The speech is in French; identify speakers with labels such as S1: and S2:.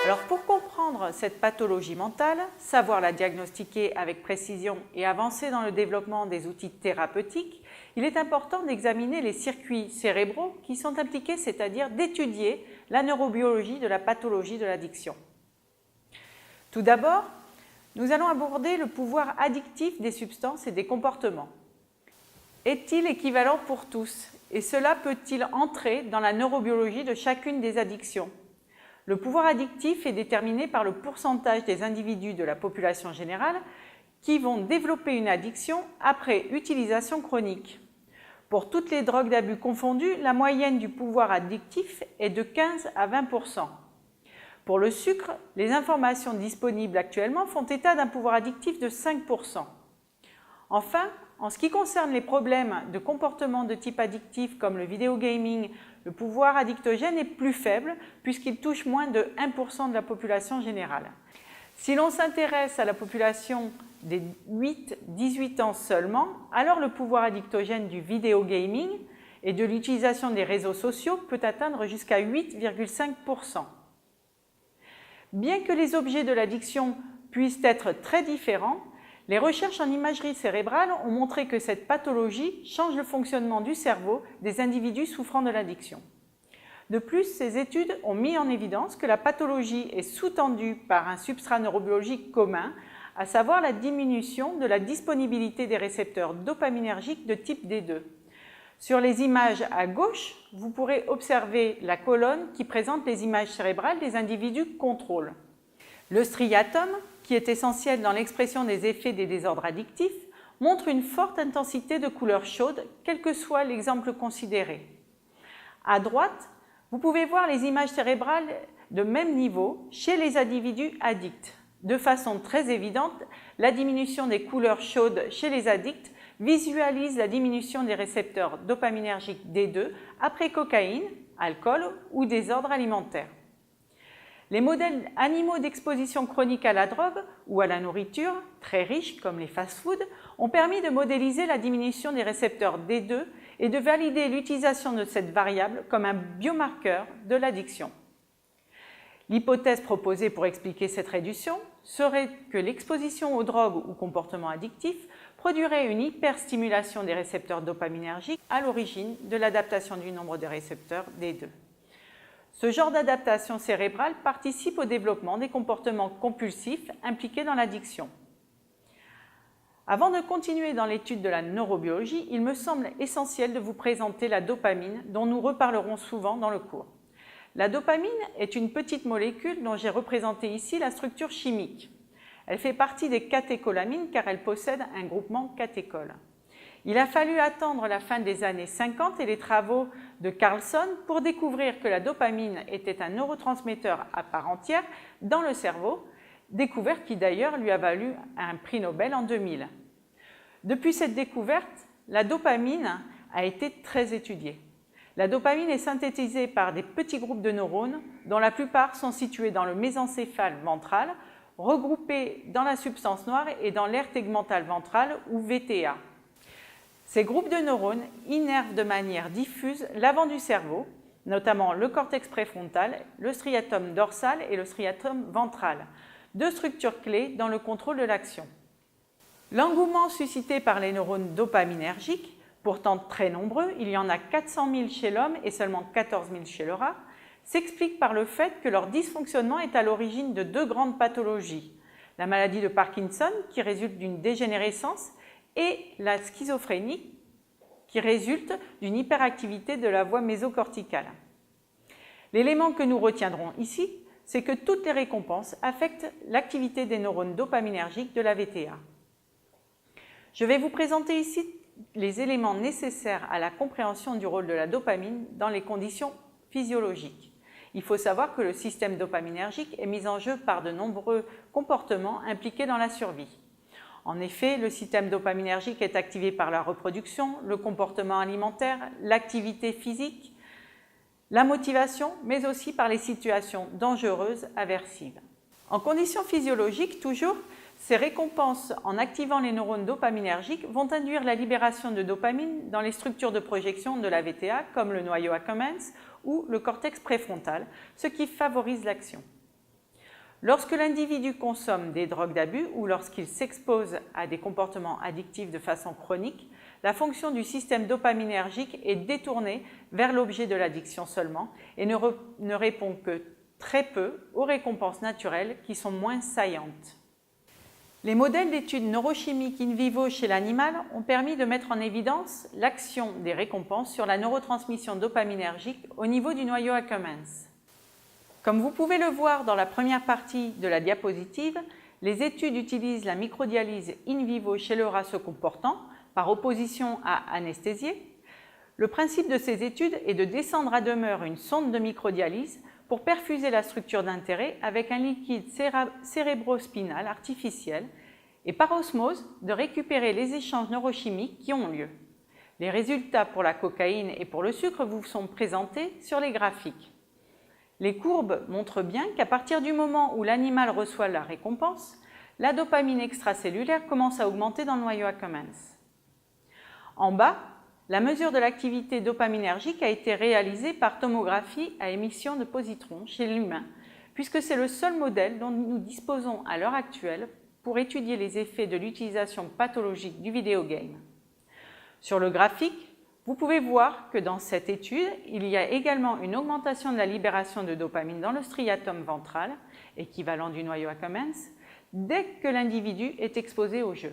S1: Alors pour comprendre cette pathologie mentale, savoir la diagnostiquer avec précision et avancer dans le développement des outils thérapeutiques, il est important d'examiner les circuits cérébraux qui sont impliqués, c'est-à-dire d'étudier la neurobiologie de la pathologie de l'addiction. Tout d'abord, nous allons aborder le pouvoir addictif des substances et des comportements. Est-il équivalent pour tous? Et cela peut-il entrer dans la neurobiologie de chacune des addictions? Le pouvoir addictif est déterminé par le pourcentage des individus de la population générale qui vont développer une addiction après utilisation chronique. Pour toutes les drogues d'abus confondues, la moyenne du pouvoir addictif est de 15 à 20%. Pour le sucre, les informations disponibles actuellement font état d'un pouvoir addictif de 5%. Enfin, en ce qui concerne les problèmes de comportement de type addictif comme le vidéogaming, le pouvoir addictogène est plus faible puisqu'il touche moins de 1% de la population générale. Si l'on s'intéresse à la population des 8-18 ans seulement, alors le pouvoir addictogène du vidéogaming et de l'utilisation des réseaux sociaux peut atteindre jusqu'à 8,5%. Bien que les objets de l'addiction puissent être très différents, les recherches en imagerie cérébrale ont montré que cette pathologie change le fonctionnement du cerveau des individus souffrant de l'addiction. De plus, ces études ont mis en évidence que la pathologie est sous-tendue par un substrat neurobiologique commun, à savoir la diminution de la disponibilité des récepteurs dopaminergiques de type D2. Sur les images à gauche, vous pourrez observer la colonne qui présente les images cérébrales des individus contrôle. Le striatum, qui est essentiel dans l'expression des effets des désordres addictifs, montre une forte intensité de couleur chaude, quel que soit l'exemple considéré. À droite, vous pouvez voir les images cérébrales de même niveau chez les individus addicts. De façon très évidente, la diminution des couleurs chaudes chez les addicts visualise la diminution des récepteurs dopaminergiques D2 après cocaïne, alcool ou désordres alimentaires. Les modèles animaux d'exposition chronique à la drogue ou à la nourriture, très riches comme les fast-foods, ont permis de modéliser la diminution des récepteurs D2 et de valider l'utilisation de cette variable comme un biomarqueur de l'addiction. L'hypothèse proposée pour expliquer cette réduction serait que l'exposition aux drogues ou comportements addictifs produirait une hyperstimulation des récepteurs dopaminergiques à l'origine de l'adaptation du nombre de récepteurs D2. Ce genre d'adaptation cérébrale participe au développement des comportements compulsifs impliqués dans l'addiction. Avant de continuer dans l'étude de la neurobiologie, il me semble essentiel de vous présenter la dopamine dont nous reparlerons souvent dans le cours. La dopamine est une petite molécule dont j'ai représenté ici la structure chimique. Elle fait partie des catécholamines car elle possède un groupement catéchol. Il a fallu attendre la fin des années 50 et les travaux de Carlson pour découvrir que la dopamine était un neurotransmetteur à part entière dans le cerveau, découverte qui d'ailleurs lui a valu un prix Nobel en 2000. Depuis cette découverte, la dopamine a été très étudiée. La dopamine est synthétisée par des petits groupes de neurones dont la plupart sont situés dans le mésencéphale ventral, regroupés dans la substance noire et dans l'aire tegmentale ventrale ou VTA. Ces groupes de neurones innervent de manière diffuse l'avant du cerveau, notamment le cortex préfrontal, le striatum dorsal et le striatum ventral, deux structures clés dans le contrôle de l'action. L'engouement suscité par les neurones dopaminergiques, pourtant très nombreux, il y en a 400 000 chez l'homme et seulement 14 000 chez le rat, s'explique par le fait que leur dysfonctionnement est à l'origine de deux grandes pathologies, la maladie de Parkinson qui résulte d'une dégénérescence et la schizophrénie qui résulte d'une hyperactivité de la voie mésocorticale. L'élément que nous retiendrons ici, c'est que toutes les récompenses affectent l'activité des neurones dopaminergiques de la VTA. Je vais vous présenter ici les éléments nécessaires à la compréhension du rôle de la dopamine dans les conditions physiologiques. Il faut savoir que le système dopaminergique est mis en jeu par de nombreux comportements impliqués dans la survie. En effet, le système dopaminergique est activé par la reproduction, le comportement alimentaire, l'activité physique, la motivation, mais aussi par les situations dangereuses, aversives. En conditions physiologiques, toujours, ces récompenses en activant les neurones dopaminergiques vont induire la libération de dopamine dans les structures de projection de la VTA, comme le noyau accumbens ou le cortex préfrontal, ce qui favorise l'action. Lorsque l'individu consomme des drogues d'abus ou lorsqu'il s'expose à des comportements addictifs de façon chronique, la fonction du système dopaminergique est détournée vers l'objet de l'addiction seulement et ne répond que très peu aux récompenses naturelles qui sont moins saillantes. Les modèles d'études neurochimiques in vivo chez l'animal ont permis de mettre en évidence l'action des récompenses sur la neurotransmission dopaminergique au niveau du noyau accumbens. Comme vous pouvez le voir dans la première partie de la diapositive, les études utilisent la microdialyse in vivo chez le rat se comportant, par opposition à anesthésié. Le principe de ces études est de descendre à demeure une sonde de microdialyse pour perfuser la structure d'intérêt avec un liquide cérébrospinal artificiel et par osmose de récupérer les échanges neurochimiques qui ont lieu. Les résultats pour la cocaïne et pour le sucre vous sont présentés sur les graphiques. Les courbes montrent bien qu'à partir du moment où l'animal reçoit la récompense, la dopamine extracellulaire commence à augmenter dans le noyau accumbens. En bas, la mesure de l'activité dopaminergique a été réalisée par tomographie à émission de positrons chez l'humain, puisque c'est le seul modèle dont nous disposons à l'heure actuelle pour étudier les effets de l'utilisation pathologique du vidéogame. Sur le graphique, vous pouvez voir que dans cette étude, il y a également une augmentation de la libération de dopamine dans le striatum ventral, équivalent du noyau accumbens, dès que l'individu est exposé au jeu.